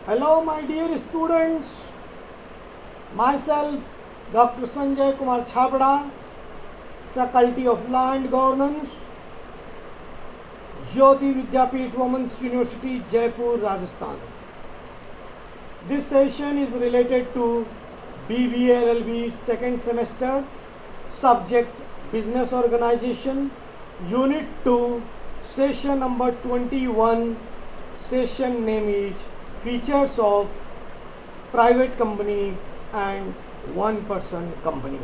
Hello, my dear students. Myself, Dr. Sanjay Kumar Chhabda, Faculty of Land Governance, Jyoti Vidyapeeth Women's University, Jaipur, Rajasthan. This session is related to BBA LLB second semester, subject Business Organization, Unit 2, session number 21. Session name is Features of Private Company and One Person Company.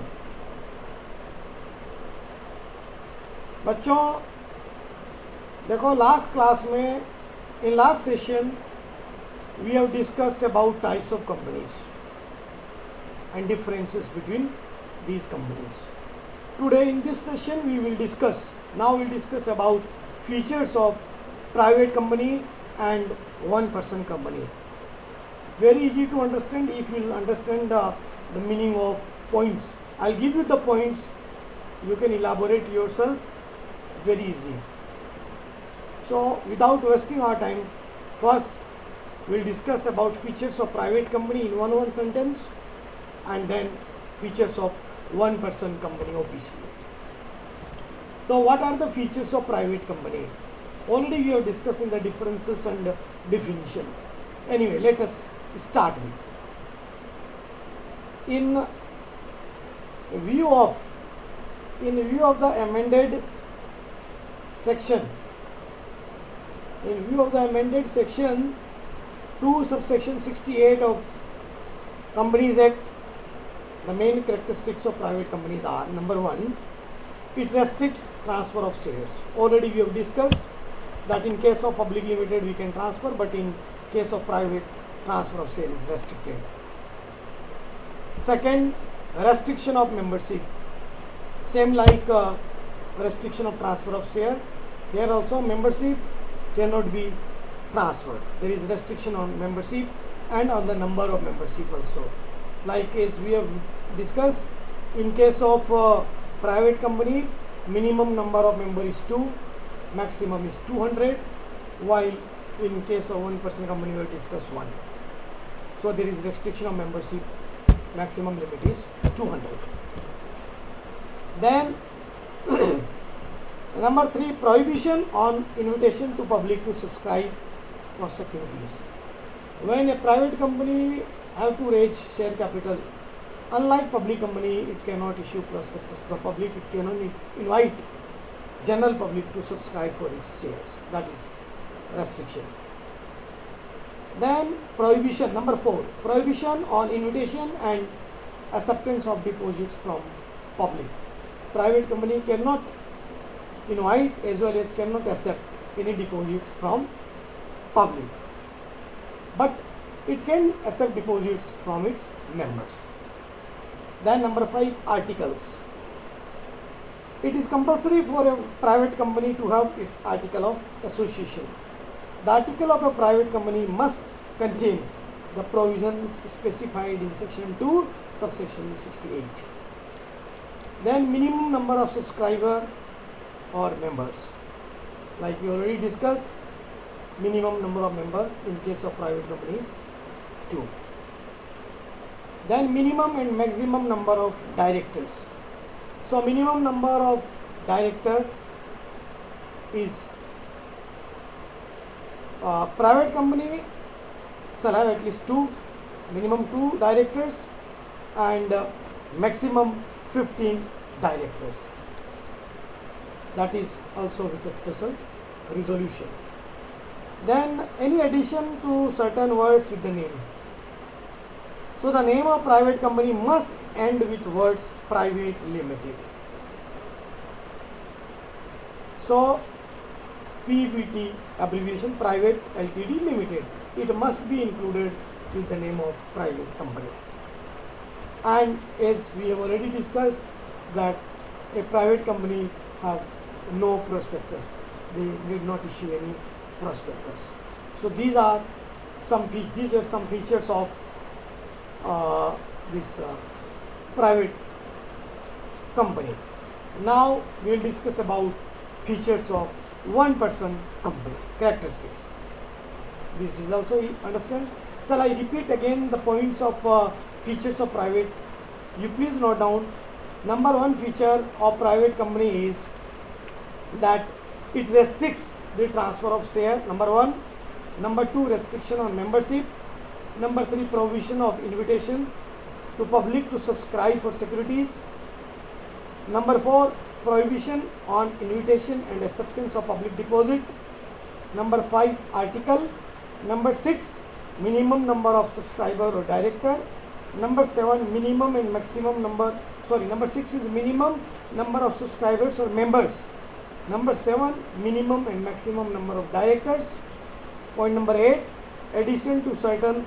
बच्चों देखो, last class में in last session we have discussed about types of companies and differences between these companies. Today in this session we will discuss about features of private company and one person company. Very easy to understand if you understand the meaning of points. I'll give you the points, you can elaborate yourself, very easy. So without wasting our time, first we'll discuss about features of private company in one sentence, and then features of one person company, OPC. So what are the features of private company? Already we have discussed in the differences and definition. Anyway, let us start with. In view of the amended section, 2 subsection 68 of Companies Act, the main characteristics of private companies are: number 1, it restricts transfer of shares. Already we have discussed that in case of public limited we can transfer, but in case of private, transfer of share is restricted. Second, restriction of membership, same like restriction of transfer of share. Here also membership cannot be transferred. There is restriction on membership and on the number of membership also. Like as we have discussed, in case of private company, minimum number of members is 2, maximum is 200, while in case of one person company we have discussed 1. So there is restriction of membership, maximum limit is 200. Then number 3, prohibition on invitation to public to subscribe for securities. When a private company have to raise share capital, unlike public company, it cannot issue prospectus to the public, it cannot invite general public to subscribe for its shares. That is restriction. Then prohibition, number 4, prohibition on invitation and acceptance of deposits from public. Private company cannot invite as well as cannot accept any deposits from public, but it can accept deposits from its members. Then number 5, articles. It is compulsory for a private company to have its article of association. The article of a private company must contain the provisions specified in section 2, subsection 68. Then minimum number of subscriber or members. Like we already discussed, minimum number of members in case of private companies 2. Then minimum and maximum number of directors. So minimum number of director is private company shall have at least 2, minimum 2 directors, and maximum 15 directors. That is also with a special resolution. Then any addition to certain words with the name. So the name of private company must end with words private limited. So PVT abbreviation, private Ltd limited, it must be included with the name of private company. And as we have already discussed that a private company have no prospectus, they need not issue any prospectus. So these are some features of this private company. Now we will discuss about features of one person company, characteristics. This is also understand. Shall I repeat again the points of features of private? You please note down. Number one feature of private company is that it restricts the transfer of share. Number one. Number two, restriction on membership. Number three, provision of invitation to public to subscribe for securities. Number four, prohibition on invitation and acceptance of public deposit. Number five, article. Number six, minimum number of subscriber or director. Number seven, minimum and maximum number. Number six is minimum number of subscribers or members. Number seven, minimum and maximum number of directors. Point number 8, addition to certain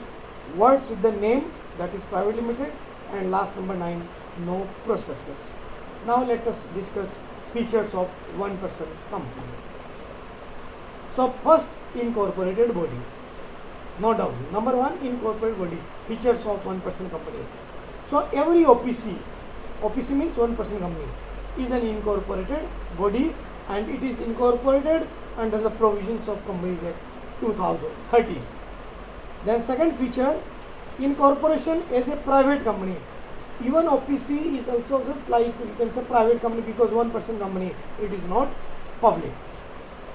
words with the name, that is private limited. And last, number 9, no prospectus. Now let us discuss features of one-person company. So first, incorporated body. No doubt. Number one, incorporated body. Features of one-person company. So every OPC means one-person company, is an incorporated body, and it is incorporated under the provisions of Companies Act 2013. Then second feature, incorporation as a private company. Even OPC is also just like you can say private company, because one-person company, it is not public.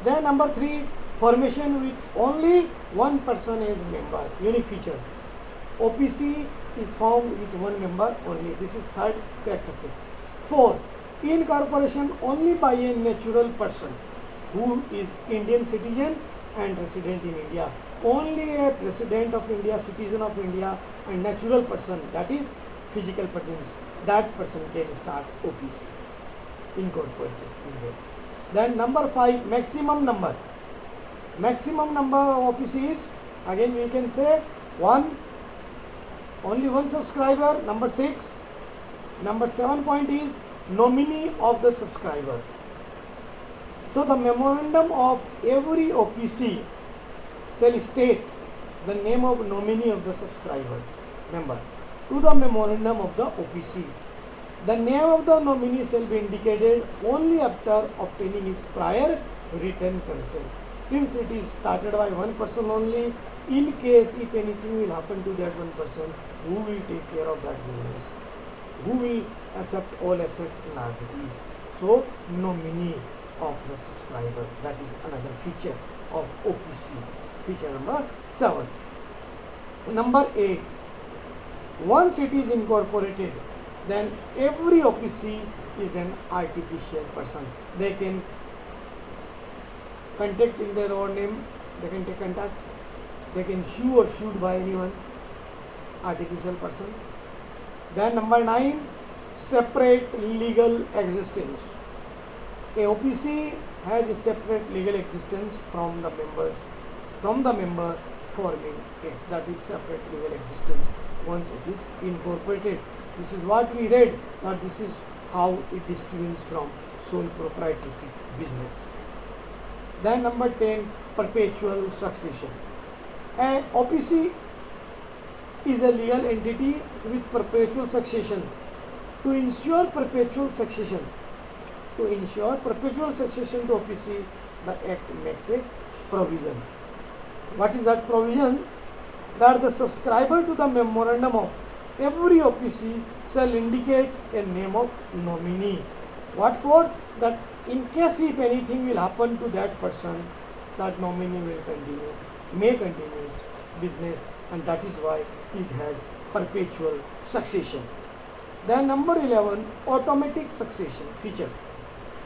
Then number three, formation with only one person as member. Unique feature. OPC is formed with one member only. This is third characteristic. Four, incorporation only by a natural person who is Indian citizen and resident in India. Only a resident of India, citizen of India, and natural person, that is physical persons, that person can start OPC, incorporated. Then number five, maximum number. Maximum number of OPC is, again we can say one, only one subscriber. Number six. Number 7 point is nominee of the subscriber. So the memorandum of every OPC shall state the name of nominee of the subscriber member to the memorandum of the OPC. The name of the nominee shall be indicated only after obtaining his prior written consent. Since it is started by one person only, in case if anything will happen to that one person, who will take care of that business? Who will accept all assets and liabilities? So, nominee of the subscriber, that is another feature of OPC. Feature number 7. Number 8. Once it is incorporated, then every OPC is an artificial person. They can contact in their own name, they can take contact, they can sue or sued by anyone, artificial person. Then number 9, separate legal existence. A OPC has a separate legal existence from the members, from the member forming it. That is separate legal existence once it is incorporated. This is what we read, but this is how it distinguishes from sole proprietorship business. Then number 10, perpetual succession. An OPC is a legal entity with perpetual succession. To ensure perpetual succession to OPC, the Act makes a provision. What is that provision? That the subscriber to the memorandum of every OPC shall indicate a name of nominee. What for? That in case if anything will happen to that person, that nominee will may continue its business, and that is why it has perpetual succession. Then number 11, automatic succession feature.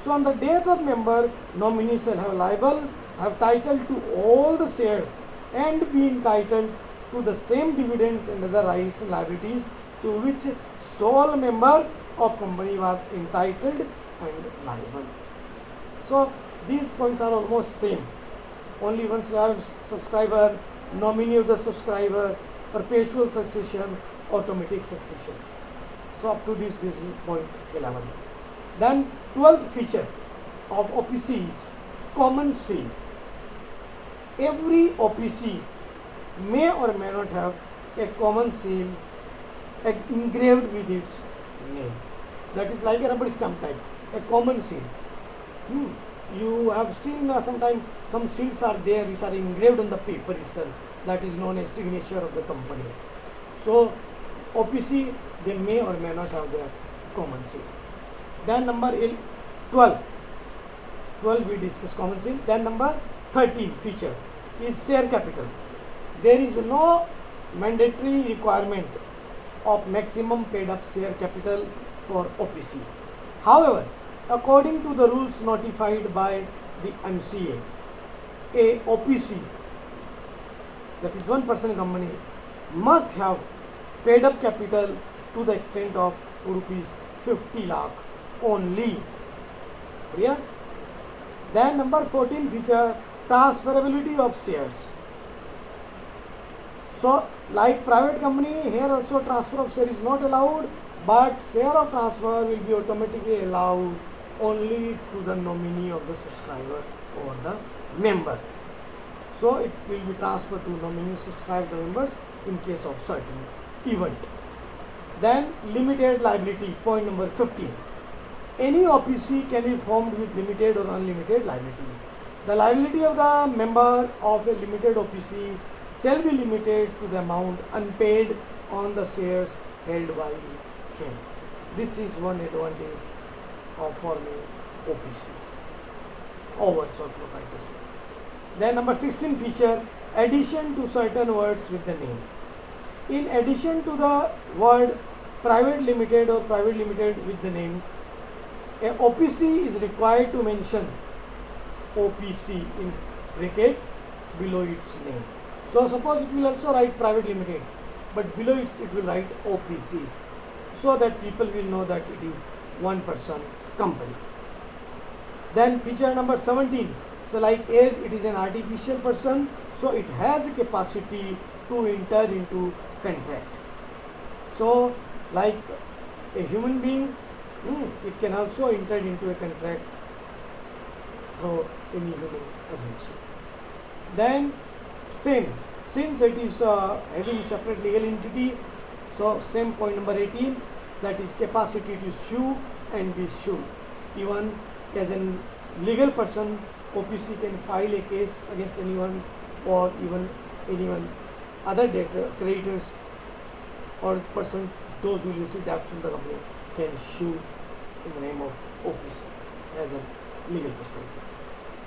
So on the death of member, nominee shall have title to all the shares and be entitled to the same dividends and other rights and liabilities to which sole member of company was entitled and liable. So these points are almost same. Only one subscriber, nominee of the subscriber, perpetual succession, automatic succession. So up to this is point 11. Then 12th feature of OPC is common seal. Every OPC may or may not have a common seal engraved with its name. That is like a rubber stamp type, a common seal. You have seen sometimes some seals are there which are engraved on the paper itself. That is known as signature of the company. So OPC, they may or may not have their common seal. Then number 12 we discuss common seal. Then number 13 feature is share capital. There is no mandatory requirement of maximum paid up share capital for OPC. However, according to the rules notified by the MCA, a OPC, that is one person company, must have paid up capital to the extent of rupees 50 lakh only. Clear? Then number 14 feature, transferability of shares. So like private company, here also transfer of share is not allowed, but share of transfer will be automatically allowed only to the nominee of the subscriber or the member. So it will be transferred to nominee subscriber members in case of certain event. Then limited liability, point number 15. Any OPC can be formed with limited or unlimited liability. The liability of the member of a limited OPC shall be limited to the amount unpaid on the shares held by him. This is one advantage of forming OPC over short proprietors. Then number 16 feature, addition to certain words with the name. In addition to the word private limited or private limited with the name, a OPC is required to mention OPC in bracket below its name. So suppose it will also write private limited, but below it will write OPC, so that people will know that it is one person company. Then feature number 17. So like age, it is an artificial person, so it has a capacity to enter into contract. So like a human being, it can also enter into a contract through any human agency. Then same, since it is having separate legal entity, so same point number 18, that is capacity to sue and be sued. Even as a legal person, OPC can file a case against anyone, or even anyone other debtor, creditors or person, those who receive debt from the company can sue in the name of OPC as a legal person.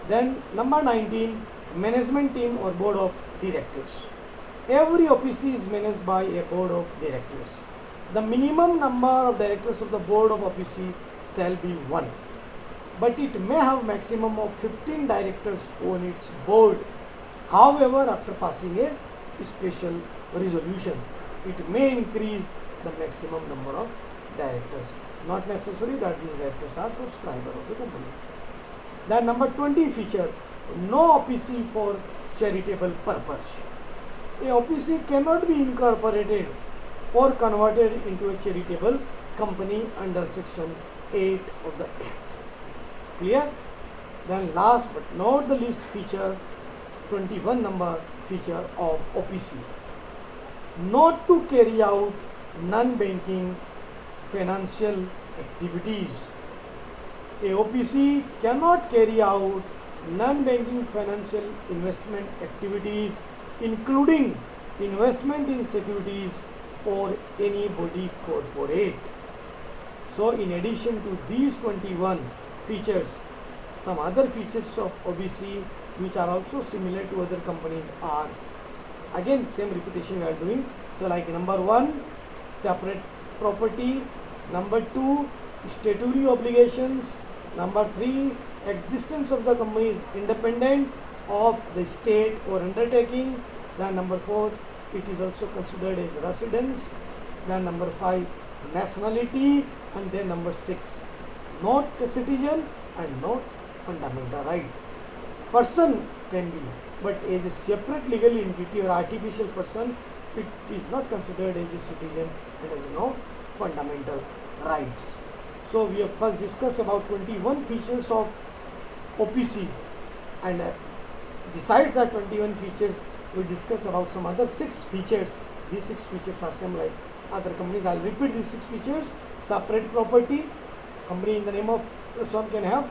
Then number 19, management team or board of directors. Every OPC is managed by a board of directors. The minimum number of directors of the board of OPC shall be 1, but it may have maximum of 15 directors on its board. However, after passing a special resolution, it may increase the maximum number of directors. Not necessary that these directors are subscriber of the company. Then number 20 feature, no OPC for charitable purpose. A OPC cannot be incorporated or converted into a charitable company under section 8 of the Act. Clear? Then last but not the least feature, 21 number feature of OPC, not to carry out non-banking financial activities. A OPC cannot carry out non-banking financial investment activities, including investment in securities or any body corporate. So in addition to these 21 features, some other features of OPC which are also similar to other companies are, again same repetition we are doing. So like number 1, separate property. Number 2, statutory obligations. Number 3, existence of the company is independent of the state or undertaking. Then number 4, it is also considered as residence. Then number 5, nationality. And then number 6, not a citizen and not fundamental right. Person can be, but as a separate legal entity or artificial person, it is not considered as a citizen and has no fundamental rights. So we have first discussed about 21 features of OPC, and besides that 21 features, we discuss about some other 6 features. These 6 features are same like other companies. I'll repeat these 6 features. Separate property, company in the name of person can have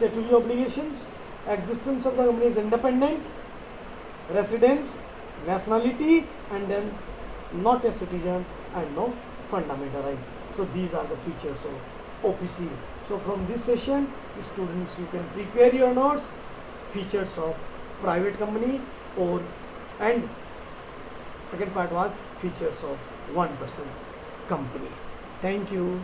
statutory obligations, existence of the company is independent, residence, nationality, and then not a citizen and no fundamental rights. So these are the features of OPC. So from this session, students, you can prepare your notes, features of private company, or and second part was features of one person company. Thank you.